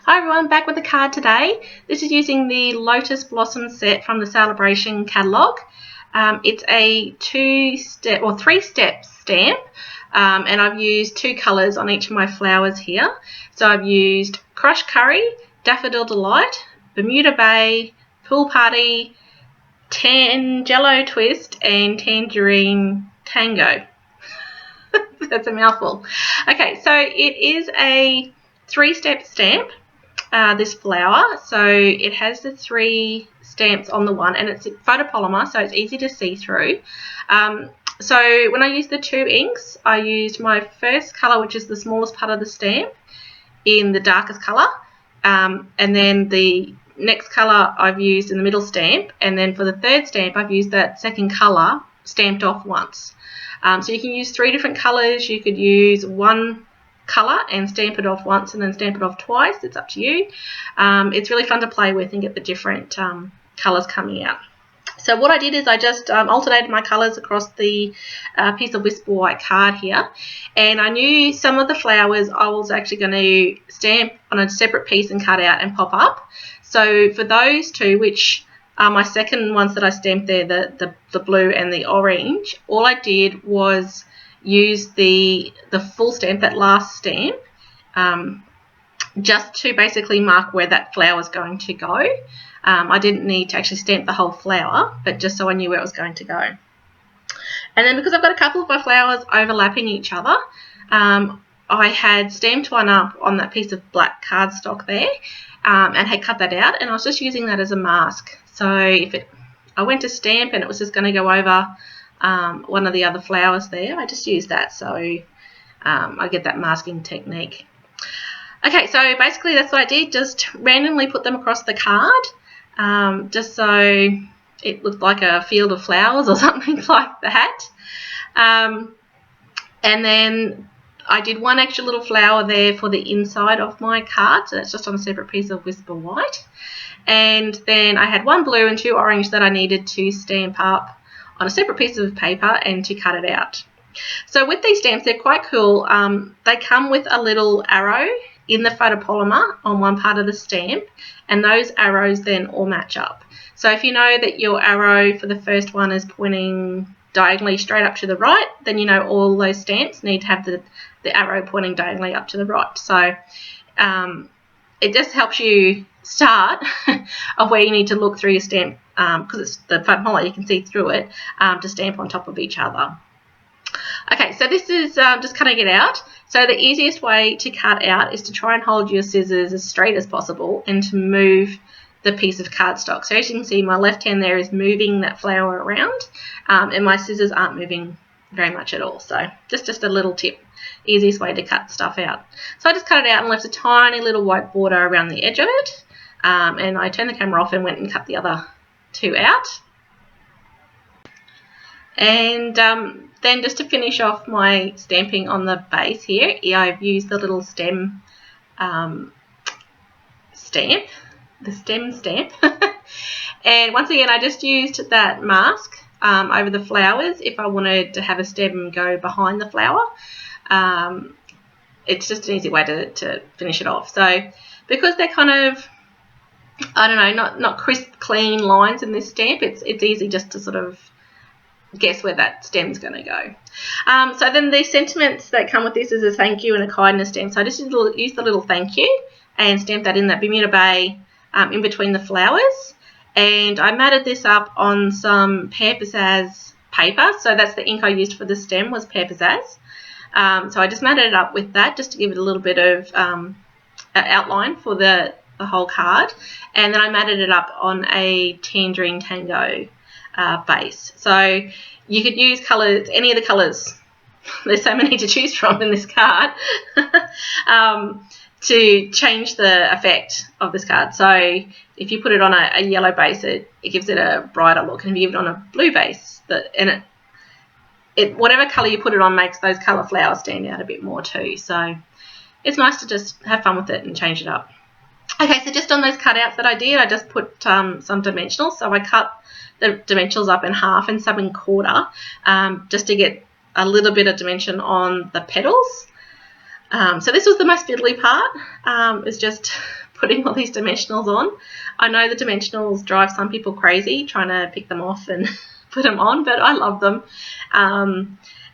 Hi everyone, back with the card today. This is using the Lotus Blossom set from the Celebration catalogue. It's a three-step stamp, and I've used two colours on each of my flowers here. So I've used Crushed Curry, Daffodil Delight, Bermuda Bay, Pool Party, Tangelo Twist, and Tangerine Tango. That's a mouthful. Okay, so it is a three-step stamp. This flower, so it has the three stamps on the one, and it's photopolymer, so it's easy to see through. So when I used the two inks, I used my first colour, which is the smallest part of the stamp, in the darkest colour, and then the next colour I've used in the middle stamp, and then for the third stamp I've used that second colour stamped off once. So you can use three different colours. You could use one colour and stamp it off once and then stamp it off twice. It's up to you. It's really fun to play with and get the different colours coming out. So what I did is I just alternated my colours across the piece of Whisper White card here, and I knew some of the flowers I was actually going to stamp on a separate piece and cut out and pop up. So for those two, which are my second ones that I stamped there, the blue and the orange, all I did was use the full stamp, that last stamp, just to basically mark where that flower is going to go. I didn't need to actually stamp the whole flower, but just so I knew where it was going to go. And then because I've got a couple of my flowers overlapping each other, I had stamped one up on that piece of black cardstock there, and had cut that out, and I was just using that as a mask. So I went to stamp and it was just going to go over one of the other flowers there, I just used that, so I get that masking technique. Okay, so basically that's what I did, just randomly put them across the card, just so it looked like a field of flowers or something like that. And then I did one extra little flower there for the inside of my card, so that's just on a separate piece of Whisper White. And then I had one blue and two orange that I needed to stamp up on a separate piece of paper and to cut it out. So with these stamps, they're quite cool. They come with a little arrow in the photopolymer on one part of the stamp, and those arrows then all match up. So if you know that your arrow for the first one is pointing diagonally straight up to the right, then you know all those stamps need to have the arrow pointing diagonally up to the right. So it just helps you start of where you need to look through your stamp, because it's the photopolymer, you can see through it, to stamp on top of each other. Okay, so this is just cutting it out. So the easiest way to cut out is to try and hold your scissors as straight as possible and to move the piece of cardstock. So as you can see, my left hand there is moving that flower around, and my scissors aren't moving very much at all. So just a little tip, easiest way to cut stuff out. So I just cut it out and left a tiny little white border around the edge of it, and I turned the camera off and went and cut the other two out. And then just to finish off my stamping on the base here, I've used the little stem stamp, the stem stamp. And once again, I just used that mask over the flowers if I wanted to have a stem go behind the flower. It's just an easy way to finish it off. So because they're kind of, I don't know, not crisp, clean lines in this stamp, it's easy just to sort of guess where that stem's going to go. So then the sentiments that come with this is a thank you and a kindness stamp. So I just used the little thank you and stamped that in that Bermuda Bay in between the flowers. And I matted this up on some Pear Pizzazz paper. So that's the ink I used for the stem, was Pear Pizzazz. So I just matted it up with that just to give it a little bit of outline for the whole card. And then I matted it up on a Tangerine Tango base. So you could use colours, any of the colours, there's so many to choose from in this card, to change the effect of this card. So if you put it on a yellow base, it gives it a brighter look, and if you give it on a blue base, whatever colour you put it on makes those colour flowers stand out a bit more too. So it's nice to just have fun with it and change it up. Okay, so just on those cutouts that I did, I just put some dimensionals. So I cut the dimensionals up in half and some in quarter, just to get a little bit of dimension on the petals. So this was the most fiddly part, is just putting all these dimensionals on. I know the dimensionals drive some people crazy trying to pick them off and put them on, but I love them.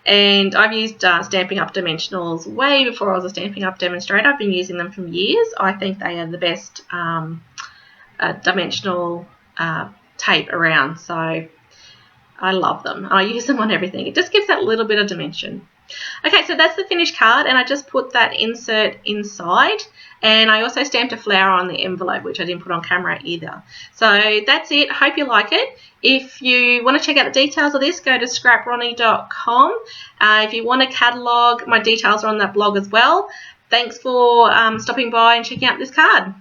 And I've used Stampin' Up dimensionals way before I was a Stampin' Up demonstrator. I've been using them for years. I think they are the best dimensional tape around, so I love them. I use them on everything. It just gives that little bit of dimension. Okay, so that's the finished card, and I just put that insert inside, and I also stamped a flower on the envelope, which I didn't put on camera either. So that's it. Hope you like it. If you want to check out the details of this, go to scrapronnie.com. If you want a catalogue, my details are on that blog as well. Thanks for stopping by and checking out this card.